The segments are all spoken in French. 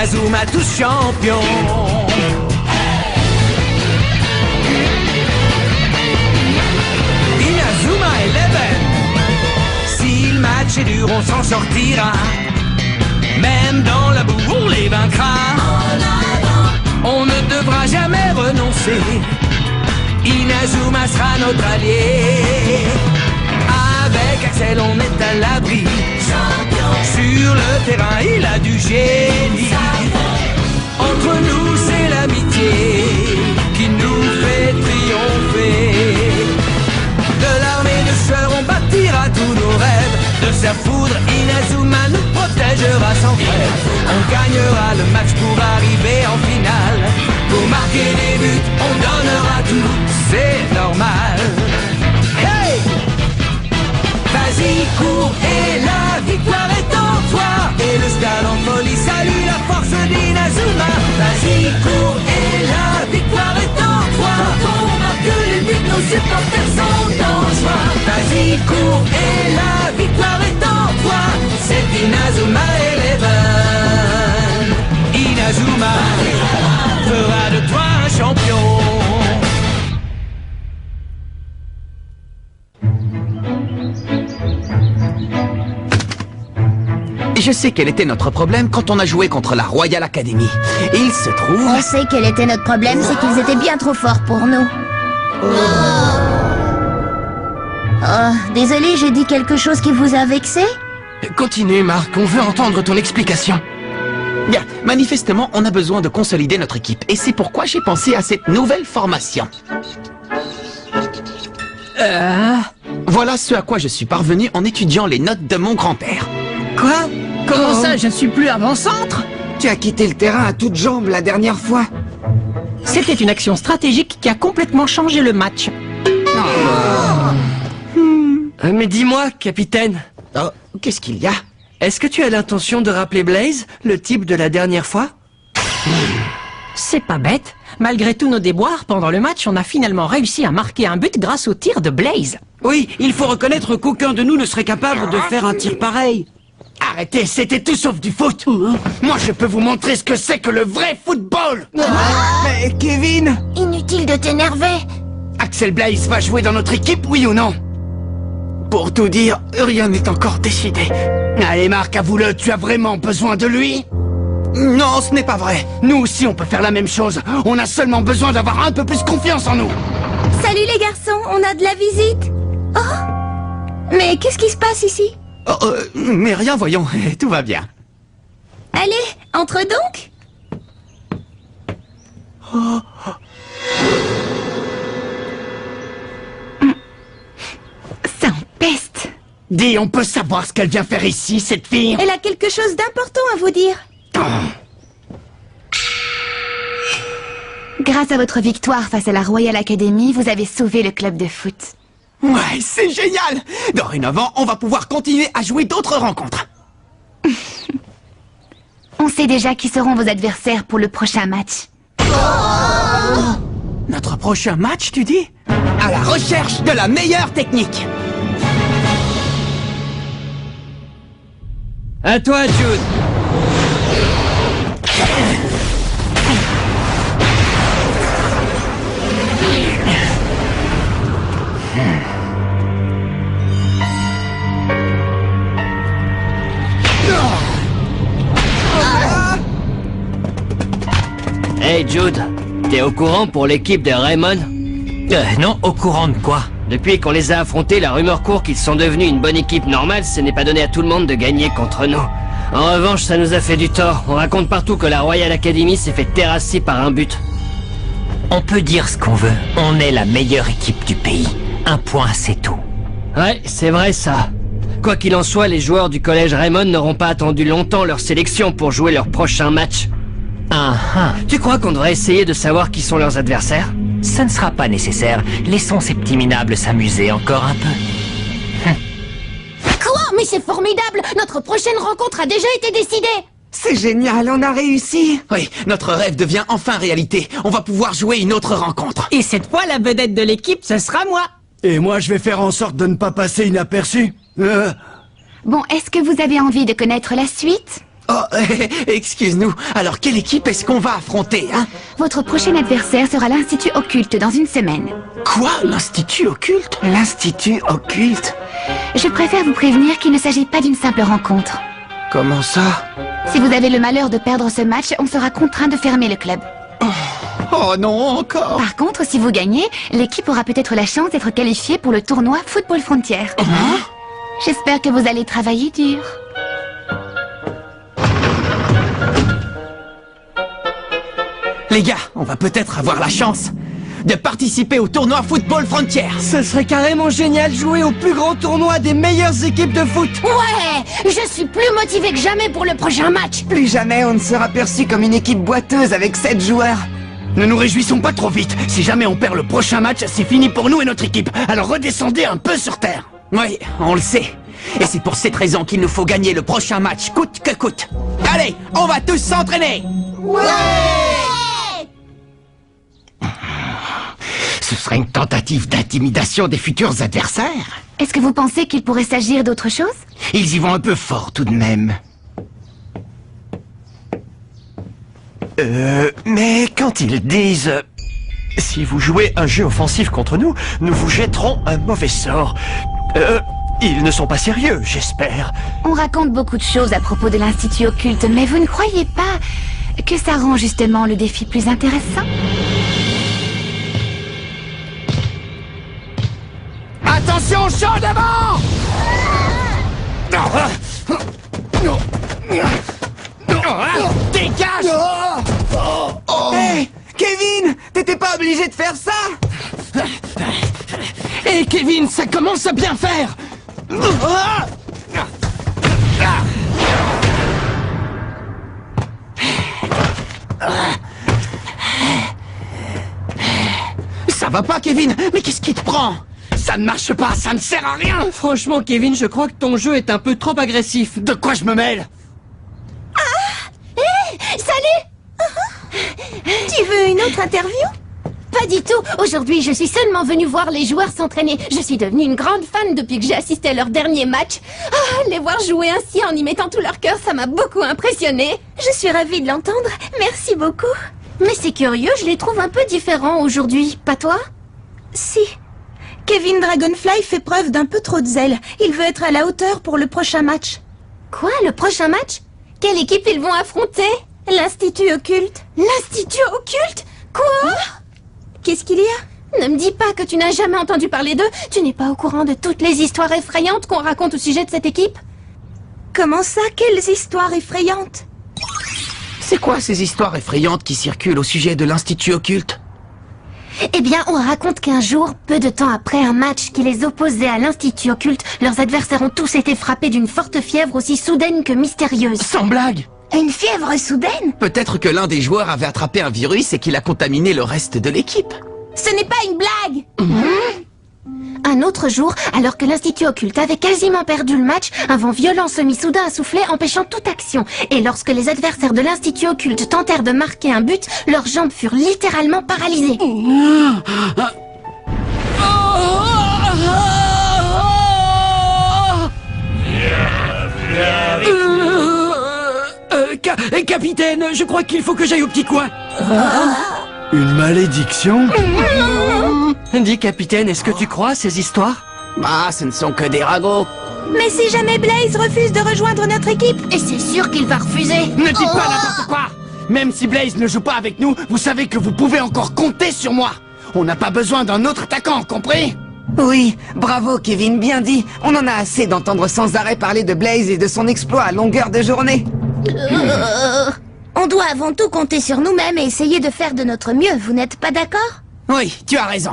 Inazuma tous champions. Inazuma Eleven. Si le match est dur, on s'en sortira. Même dans la boue, on les vaincra. On ne devra jamais renoncer. Inazuma sera notre allié. Avec Axel, on est à l'abri. Sur le terrain, il a du génie. Entre nous, c'est l'amitié qui nous fait triompher. De l'armée de chœurs, on bâtira tous nos rêves. De sa foudre, Inazuma nous protégera sans frère. On gagnera le match pour arriver en finale. Pour marquer des buts, on donnera tout, c'est normal. Hey! Vas-y, cours et la victoire est en toi. Et le stade en folie salue la force d'Inazuma. Vas-y, cours et la victoire est en toi. Quand on marque les buts, nos supporters sont en joie. Vas-y, cours et la victoire est en toi. C'est Inazuma Eleven. Inazuma fera de toi un champion. Je sais quel était notre problème quand on a joué contre la Royal Academy. Et il se trouve... On sait quel était notre problème, c'est qu'ils étaient bien trop forts pour nous. Oh, désolé, j'ai dit quelque chose qui vous a vexé? Continue, Marc, on veut entendre ton explication. Bien, manifestement, on a besoin de consolider notre équipe. Et c'est pourquoi j'ai pensé à cette nouvelle formation. Voilà ce à quoi je suis parvenu en étudiant les notes de mon grand-père. Quoi? Comment ça, je ne suis plus avant-centre? Tu as quitté le terrain à toutes jambes la dernière fois. C'était une action stratégique qui a complètement changé le match. Mais dis-moi, capitaine. Oh, qu'est-ce qu'il y a? Est-ce que tu as l'intention de rappeler Blaze, le type de la dernière fois? C'est pas bête. Malgré tous nos déboires, pendant le match, on a finalement réussi à marquer un but grâce au tir de Blaze. Oui, il faut reconnaître qu'aucun de nous ne serait capable de faire un tir pareil. Arrêtez, c'était tout sauf du foot. Moi, je peux vous montrer ce que c'est que le vrai football. Mais Kevin! Inutile de t'énerver. Axel Blaze va jouer dans notre équipe, oui ou non? Pour tout dire, rien n'est encore décidé. Allez, Marc, avoue-le, tu as vraiment besoin de lui? Non, ce n'est pas vrai. Nous aussi, on peut faire la même chose. On a seulement besoin d'avoir un peu plus confiance en nous. Salut les garçons, on a de la visite. Oh! Mais qu'est-ce qui se passe ici? Mais rien, voyons, tout va bien. Allez, entre donc. Ça empeste. Dis, on peut savoir ce qu'elle vient faire ici, cette fille? Elle a quelque chose d'important à vous dire. Grâce à votre victoire face à la Royal Academy, vous avez sauvé le club de foot. Ouais, c'est génial! Dorénavant, on va pouvoir continuer à jouer d'autres rencontres. On sait déjà qui seront vos adversaires pour le prochain match. Notre prochain match, tu dis? À la recherche de la meilleure technique. À toi, Jude. Hey Jude, t'es au courant pour l'équipe de Raymond? Non, au courant de quoi? Depuis qu'on les a affrontés, la rumeur court qu'ils sont devenus une bonne équipe normale, ce n'est pas donné à tout le monde de gagner contre nous. En revanche, ça nous a fait du tort. On raconte partout que la Royal Academy s'est fait terrasser par un but. On peut dire ce qu'on veut. On est la meilleure équipe du pays. Un point, c'est tout. Ouais, c'est vrai ça. Quoi qu'il en soit, les joueurs du collège Raymond n'auront pas attendu longtemps leur sélection pour jouer leur prochain match. Tu crois qu'on devrait essayer de savoir qui sont leurs adversaires? Ça ne sera pas nécessaire. Laissons ces petits minables s'amuser encore un peu. Quoi? Mais c'est formidable! Notre prochaine rencontre a déjà été décidée! C'est génial, on a réussi! Oui, notre rêve devient enfin réalité. On va pouvoir jouer une autre rencontre. Et cette fois, la vedette de l'équipe, ce sera moi. Et moi, je vais faire en sorte de ne pas passer inaperçu. Bon, est-ce que vous avez envie de connaître la suite? Oh, excuse-nous. Alors, quelle équipe est-ce qu'on va affronter, hein? Votre prochain adversaire sera l'Institut Occulte dans une semaine. Quoi? L'Institut Occulte? L'Institut Occulte? Je préfère vous prévenir qu'il ne s'agit pas d'une simple rencontre. Comment ça? Si vous avez le malheur de perdre ce match, on sera contraint de fermer le club. Oh non, encore? Par contre, si vous gagnez, l'équipe aura peut-être la chance d'être qualifiée pour le tournoi Football Frontier. J'espère que vous allez travailler dur. Les gars, on va peut-être avoir la chance de participer au tournoi Football Frontier. Ce serait carrément génial de jouer au plus grand tournoi des meilleures équipes de foot. Ouais, je suis plus motivée que jamais pour le prochain match. Plus jamais on ne sera perçu comme une équipe boiteuse avec 7 joueurs. Ne nous réjouissons pas trop vite. Si jamais on perd le prochain match, c'est fini pour nous et notre équipe. Alors redescendez un peu sur terre. Oui, on le sait. Et c'est pour cette raison qu'il nous faut gagner le prochain match, coûte que coûte. Allez, on va tous s'entraîner. Ce serait une tentative d'intimidation des futurs adversaires. Est-ce que vous pensez qu'il pourrait s'agir d'autre chose? Ils y vont un peu fort tout de même. Mais quand ils disent... si vous jouez un jeu offensif contre nous, nous vous jetterons un mauvais sort. Ils ne sont pas sérieux, j'espère. On raconte beaucoup de choses à propos de l'Institut Occulte, mais vous ne croyez pas que ça rend justement le défi plus intéressant? Attention, chaud devant! Dégage! Hey, Kevin, t'étais pas obligé de faire ça? Hé Kevin, ça commence à bien faire. Ça va pas Kevin, mais qu'est-ce qui te prend? Ça ne marche pas, ça ne sert à rien! Franchement, Kevin, je crois que ton jeu est un peu trop agressif. De quoi je me mêle? Salut! Tu veux une autre interview? Pas du tout. Aujourd'hui, je suis seulement venue voir les joueurs s'entraîner. Je suis devenue une grande fan depuis que j'ai assisté à leur dernier match. Ah, les voir jouer ainsi en y mettant tout leur cœur, ça m'a beaucoup impressionnée. Je suis ravie de l'entendre. Merci beaucoup. Mais c'est curieux, je les trouve un peu différents aujourd'hui. Pas toi? Si. Kevin Dragonfly fait preuve d'un peu trop de zèle. Il veut être à la hauteur pour le prochain match. Quoi, le prochain match? Quelle équipe ils vont affronter? L'Institut Occulte. L'Institut Occulte? Quoi? Qu'est-ce qu'il y a? Ne me dis pas que tu n'as jamais entendu parler d'eux. Tu n'es pas au courant de toutes les histoires effrayantes qu'on raconte au sujet de cette équipe? Comment ça? Quelles histoires effrayantes? C'est quoi ces histoires effrayantes qui circulent au sujet de l'Institut Occulte? Eh bien, on raconte qu'un jour, peu de temps après un match qui les opposait à l'Institut Occulte, leurs adversaires ont tous été frappés d'une forte fièvre aussi soudaine que mystérieuse. Sans blague! Une fièvre soudaine? Peut-être que l'un des joueurs avait attrapé un virus et qu'il a contaminé le reste de l'équipe. Ce n'est pas une blague! Un autre jour, alors que l'Institut Occulte avait quasiment perdu le match, un vent violent se mit soudain à souffler, empêchant toute action. Et lorsque les adversaires de l'Institut Occulte tentèrent de marquer un but, leurs jambes furent littéralement paralysées. Capitaine, je crois qu'il faut que j'aille au petit coin. Une malédiction? Dis, capitaine, est-ce que tu crois à ces histoires? Bah, ce ne sont que des ragots. Mais si jamais Blaze refuse de rejoindre notre équipe? Et c'est sûr qu'il va refuser. Ne dites pas n'importe quoi! Même si Blaze ne joue pas avec nous, vous savez que vous pouvez encore compter sur moi. On n'a pas besoin d'un autre attaquant, compris? Oui, bravo Kevin, bien dit. On en a assez d'entendre sans arrêt parler de Blaze et de son exploit à longueur de journée. On doit avant tout compter sur nous-mêmes et essayer de faire de notre mieux, vous n'êtes pas d'accord? Oui, tu as raison.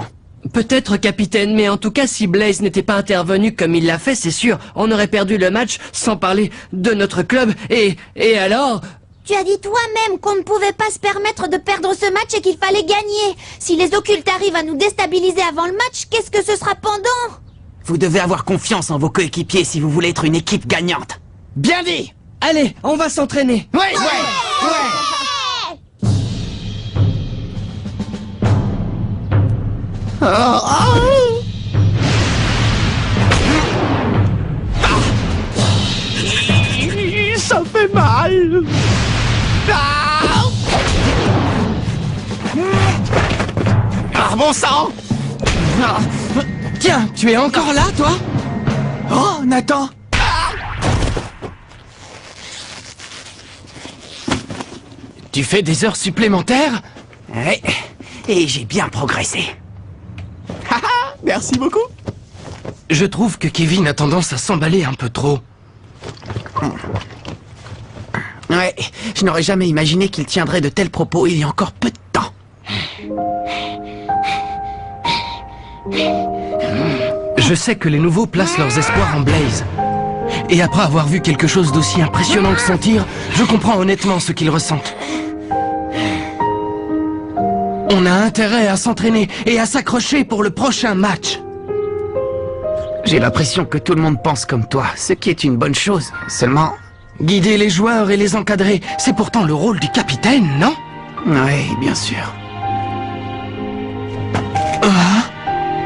Peut-être, capitaine, mais en tout cas, si Blaze n'était pas intervenu comme il l'a fait, c'est sûr, on aurait perdu le match, sans parler de notre club, et alors... Tu as dit toi-même qu'on ne pouvait pas se permettre de perdre ce match et qu'il fallait gagner. Si les occultes arrivent à nous déstabiliser avant le match, qu'est-ce que ce sera pendant? Vous devez avoir confiance en vos coéquipiers si vous voulez être une équipe gagnante. Bien dit! Allez, on va s'entraîner. Ouais. Ça fait mal. bon sang! Ah. Tiens, tu es encore là, toi? Oh, Nathan! Tu fais des heures supplémentaires? Ouais, et j'ai bien progressé. Merci beaucoup. Je trouve que Kevin a tendance à s'emballer un peu trop. Ouais, je n'aurais jamais imaginé qu'il tiendrait de tels propos il y a encore peu de temps. Je sais que les nouveaux placent leurs espoirs en Blaze. Et après avoir vu quelque chose d'aussi impressionnant que son tir, je comprends honnêtement ce qu'ils ressentent. On a intérêt à s'entraîner et à s'accrocher pour le prochain match. J'ai l'impression que tout le monde pense comme toi, ce qui est une bonne chose. Seulement... Guider les joueurs et les encadrer, c'est pourtant le rôle du capitaine, non? Oui, bien sûr.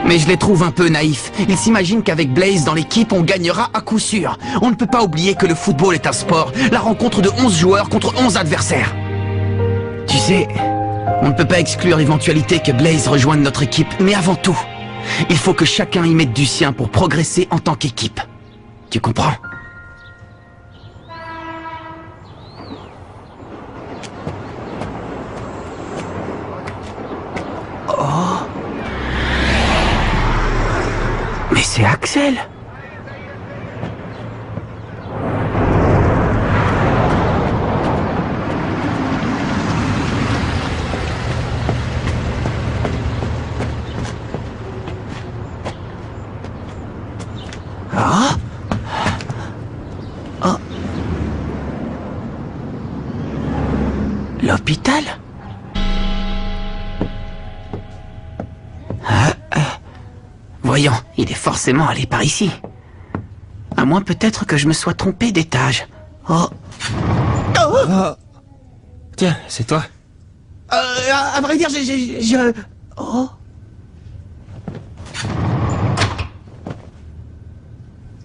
Mais je les trouve un peu naïfs. Ils s'imaginent qu'avec Blaze dans l'équipe, on gagnera à coup sûr. On ne peut pas oublier que le football est un sport. La rencontre de 11 joueurs contre 11 adversaires. Tu sais, on ne peut pas exclure l'éventualité que Blaze rejoigne notre équipe. Mais avant tout, il faut que chacun y mette du sien pour progresser en tant qu'équipe. Tu comprends? Mais c'est Axel! Ah! Oh! L'hôpital? Voyons, il est forcément allé par ici. À moins peut-être que je me sois trompé d'étage. Oh. Oh. Tiens, c'est toi. À vrai dire, Oh.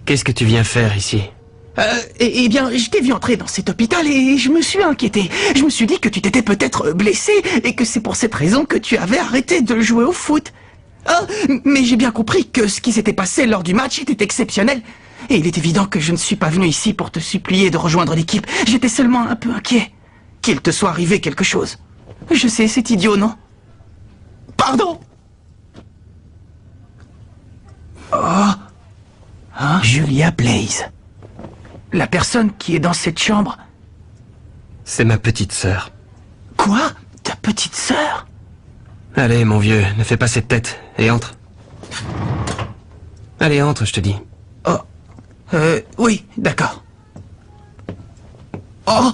Qu'est-ce que tu viens faire ici? Eh bien, je t'ai vu entrer dans cet hôpital et je me suis inquiété. Je me suis dit que tu t'étais peut-être blessé et que c'est pour cette raison que tu avais arrêté de jouer au foot. Ah, mais j'ai bien compris que ce qui s'était passé lors du match était exceptionnel. Et il est évident que je ne suis pas venu ici pour te supplier de rejoindre l'équipe. J'étais seulement un peu inquiet. Qu'il te soit arrivé quelque chose. Je sais, c'est idiot, non? Pardon! Oh! Hein? Julia Blaze. La personne qui est dans cette chambre... C'est ma petite sœur. Quoi? Ta petite sœur? Allez, mon vieux, ne fais pas cette tête, et entre. Allez, entre, je te dis. Oh, oui, d'accord. Oh!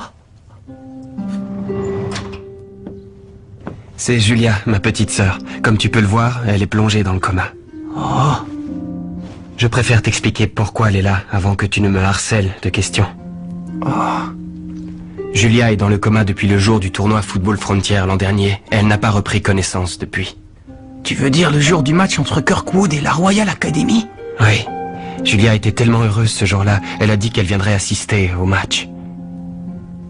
C'est Julia, ma petite sœur. Comme tu peux le voir, elle est plongée dans le coma. Oh! Je préfère t'expliquer pourquoi elle est là, avant que tu ne me harcèles de questions. Oh! Julia est dans le coma depuis le jour du tournoi Football Frontier l'an dernier. Elle n'a pas repris connaissance depuis. Tu veux dire le jour du match entre Kirkwood et la Royal Academy? Oui. Julia était tellement heureuse ce jour-là, elle a dit qu'elle viendrait assister au match.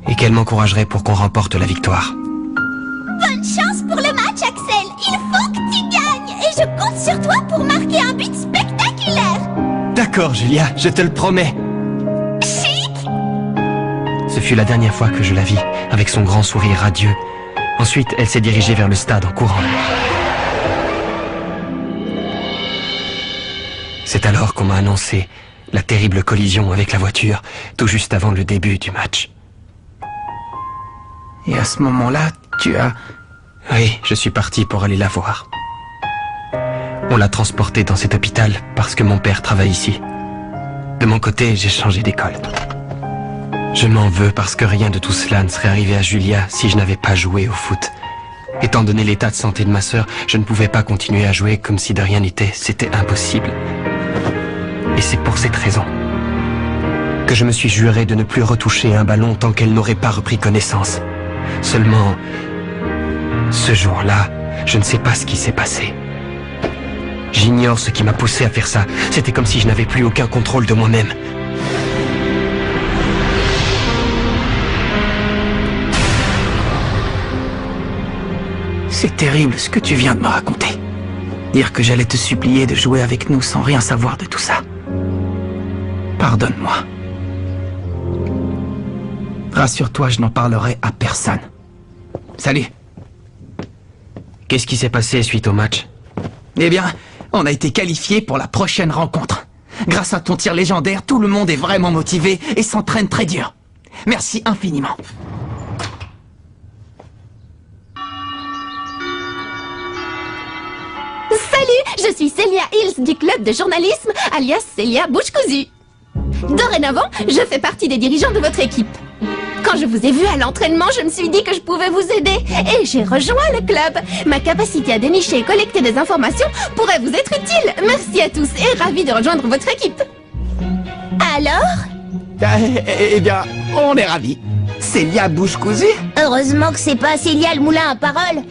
Et qu'elle m'encouragerait pour qu'on remporte la victoire. Bonne chance pour le match, Axel. Il faut que tu gagnes. Et je compte sur toi pour marquer un but spectaculaire. D'accord, Julia, je te le promets. Ce fut la dernière fois que je la vis, avec son grand sourire radieux. Ensuite, elle s'est dirigée vers le stade en courant. C'est alors qu'on m'a annoncé la terrible collision avec la voiture, tout juste avant le début du match. Et à ce moment-là, tu as... Oui, je suis parti pour aller la voir. On l'a transportée dans cet hôpital parce que mon père travaille ici. De mon côté, j'ai changé d'école. Je m'en veux parce que rien de tout cela ne serait arrivé à Julia si je n'avais pas joué au foot. Étant donné l'état de santé de ma sœur, je ne pouvais pas continuer à jouer comme si de rien n'était. C'était impossible. Et c'est pour cette raison que je me suis juré de ne plus retoucher un ballon tant qu'elle n'aurait pas repris connaissance. Seulement, ce jour-là, je ne sais pas ce qui s'est passé. J'ignore ce qui m'a poussé à faire ça. C'était comme si je n'avais plus aucun contrôle de moi-même. C'est terrible ce que tu viens de me raconter. Dire que j'allais te supplier de jouer avec nous sans rien savoir de tout ça. Pardonne-moi. Rassure-toi, je n'en parlerai à personne. Salut. Qu'est-ce qui s'est passé suite au match? Eh bien, on a été qualifiés pour la prochaine rencontre. Grâce à ton tir légendaire, tout le monde est vraiment motivé et s'entraîne très dur. Merci infiniment. Salut, je suis Célia Hills du club de journalisme, alias Célia Bouche Cousue. Dorénavant, je fais partie des dirigeants de votre équipe. Quand je vous ai vu à l'entraînement, je me suis dit que je pouvais vous aider et j'ai rejoint le club. Ma capacité à dénicher et collecter des informations pourrait vous être utile. Merci à tous et ravi de rejoindre votre équipe. Alors? Eh bien, on est ravis. Célia Bouche Cousue? Heureusement que c'est pas Célia le moulin à parole.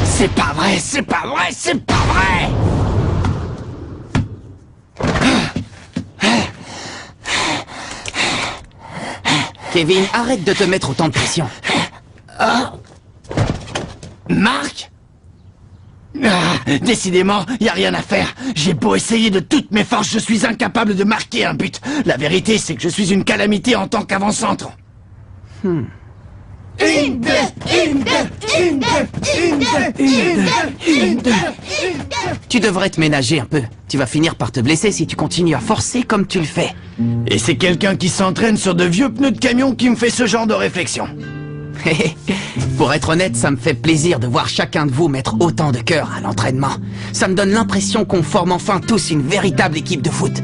C'est pas vrai, c'est pas vrai, c'est pas vrai! Kevin, arrête de te mettre autant de pression. Marc? Décidément, y a rien à faire. J'ai beau essayer de toutes mes forces, je suis incapable de marquer un but. La vérité, c'est que je suis une calamité en tant qu'avant-centre. Tu devrais te ménager un peu. Tu vas finir par te blesser si tu continues à forcer comme tu le fais. Et c'est quelqu'un qui s'entraîne sur de vieux pneus de camion qui me fait ce genre de réflexion. Pour être honnête, ça me fait plaisir de voir chacun de vous mettre autant de cœur à l'entraînement. Ça me donne l'impression qu'on forme enfin tous une véritable équipe de foot.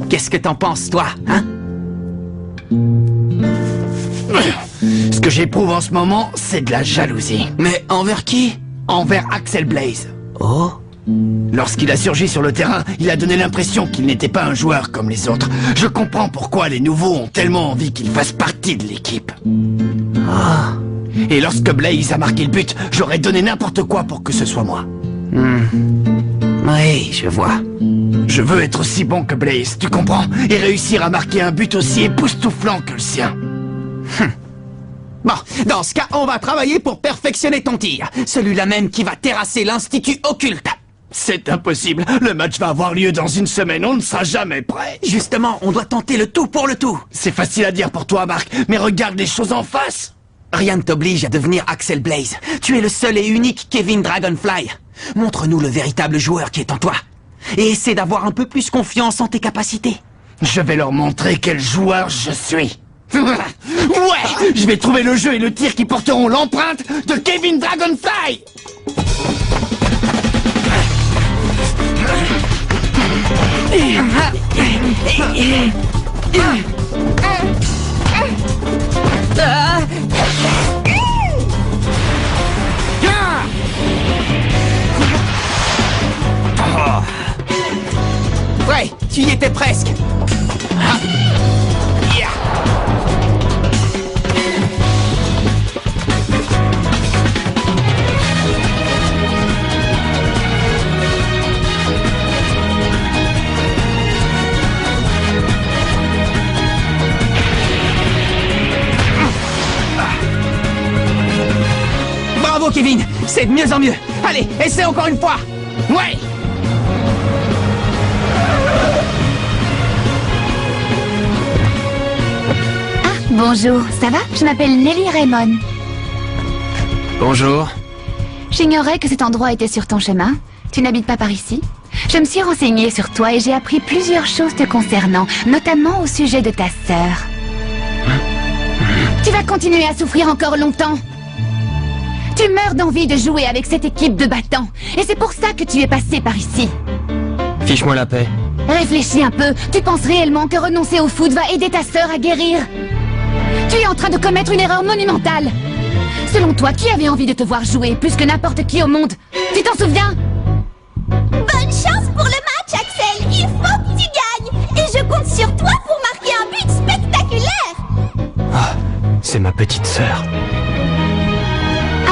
Qu'est-ce que t'en penses, toi, hein? Ce que j'éprouve en ce moment, c'est de la jalousie. Mais envers qui? Envers Axel Blaze. Oh? Lorsqu'il a surgi sur le terrain, il a donné l'impression qu'il n'était pas un joueur comme les autres. Je comprends pourquoi les nouveaux ont tellement envie qu'il fasse partie de l'équipe. Et lorsque Blaze a marqué le but, j'aurais donné n'importe quoi pour que ce soit moi. Oui, je vois. Je veux être aussi bon que Blaze, tu comprends? Et réussir à marquer un but aussi époustouflant que le sien. Bon, dans ce cas, on va travailler pour perfectionner ton tir. Celui-là même qui va terrasser l'Institut Occulte. C'est impossible. Le match va avoir lieu dans une semaine. On ne sera jamais prêt. Justement, on doit tenter le tout pour le tout. C'est facile à dire pour toi, Marc, mais regarde les choses en face. Rien ne t'oblige à devenir Axel Blaze. Tu es le seul et unique Kevin Dragonfly. Montre-nous le véritable joueur qui est en toi. Et essaie d'avoir un peu plus confiance en tes capacités. Je vais leur montrer quel joueur je suis. Ouais, je vais trouver le jeu et le tir qui porteront l'empreinte de Kevin Dragonfly. Ouais, tu y étais presque. Bravo Kevin, c'est de mieux en mieux. Allez, essaie encore une fois. Ouais. Bonjour, ça va? Je m'appelle Nelly Raymond. Bonjour. J'ignorais que cet endroit était sur ton chemin. Tu n'habites pas par ici? Je me suis renseignée sur toi et j'ai appris plusieurs choses te concernant, notamment au sujet de ta sœur. Tu vas continuer à souffrir encore longtemps. Tu meurs d'envie de jouer avec cette équipe de battants. Et c'est pour ça que tu es passé par ici. Fiche-moi la paix. Réfléchis un peu. Tu penses réellement que renoncer au foot va aider ta sœur à guérir? Tu es en train de commettre une erreur monumentale. Selon toi, qui avait envie de te voir jouer plus que n'importe qui au monde? Tu t'en souviens? Bonne chance pour le match, Axel. Il faut que tu gagnes. Et je compte sur toi pour marquer un but spectaculaire. Ah, c'est ma petite sœur.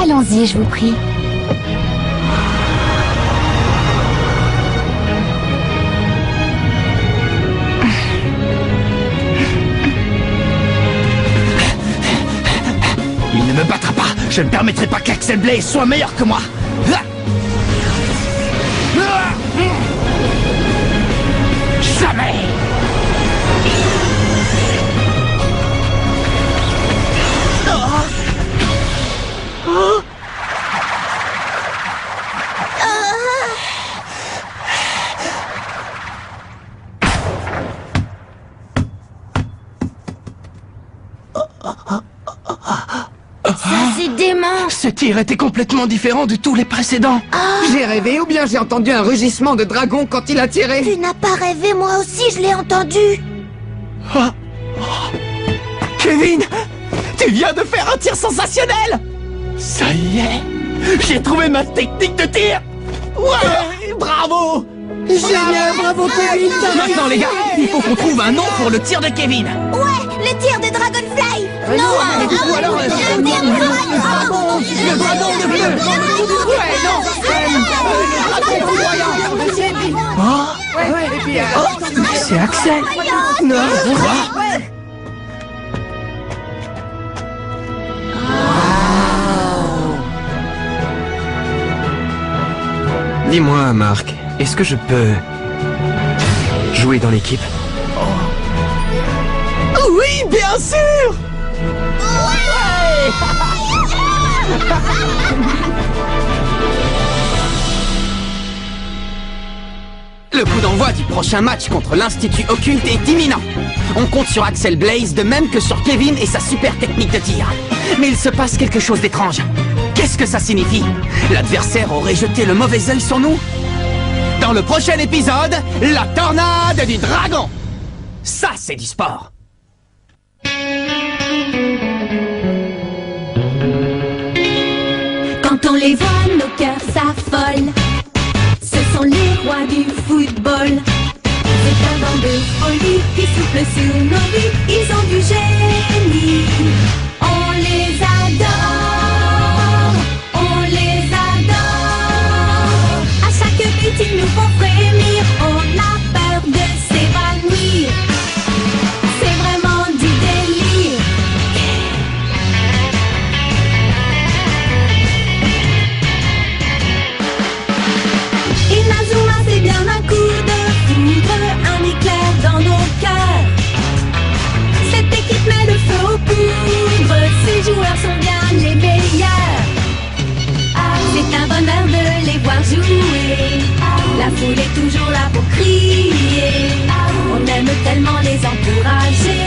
Allons-y, je vous prie. Il ne me battra pas. Je ne permettrai pas qu'Axel Blaze soit meilleur que moi. Jamais. Ça, c'est dément. Ce tir était complètement différent de tous les précédents. J'ai rêvé ou bien j'ai entendu un rugissement de dragon quand il a tiré. Tu n'as pas rêvé, moi aussi je l'ai entendu. Kevin, tu viens de faire un tir sensationnel. Ça y est, j'ai trouvé ma technique de tir. Ouais, bravo. Génial, bravo Kevin. Maintenant les gars, il faut qu'on trouve un nom pour le tir de Kevin. Ouais, le tir de Dragonfly. Non, ou alors le tir de dragon. Le dragon de bleu. Ouais, non, le dragon foudroyant. C'est Axel. Non. Dis-moi, Marc, est-ce que je peux jouer dans l'équipe? Oui, bien sûr. Le coup d'envoi du prochain match contre l'Institut Occulte est imminent. On compte sur Axel Blaze de même que sur Kevin et sa super technique de tir. Mais il se passe quelque chose d'étrange. Qu'est-ce que ça signifie? L'adversaire aurait jeté le mauvais œil sur nous? Dans le prochain épisode, la tornade du dragon. Ça, c'est du sport. Quand on les voit, nos cœurs s'affolent. Ce sont les rois du football. C'est un vent de folie qui souffle sur nos vies. Ils ont du génie. On les adore. On les adore. À chaque but, ils nous font frémir. On a peur de s'évanouir. C'est vraiment du délire. Inazuma, c'est bien un coup de foudre, un éclair dans nos cœurs. Cette équipe met le feu aux poudres, ces joueurs sont bien les meilleurs. C'est un bonheur de les voir jouer, la foule est toujours là pour crier. On aime tellement les encourager.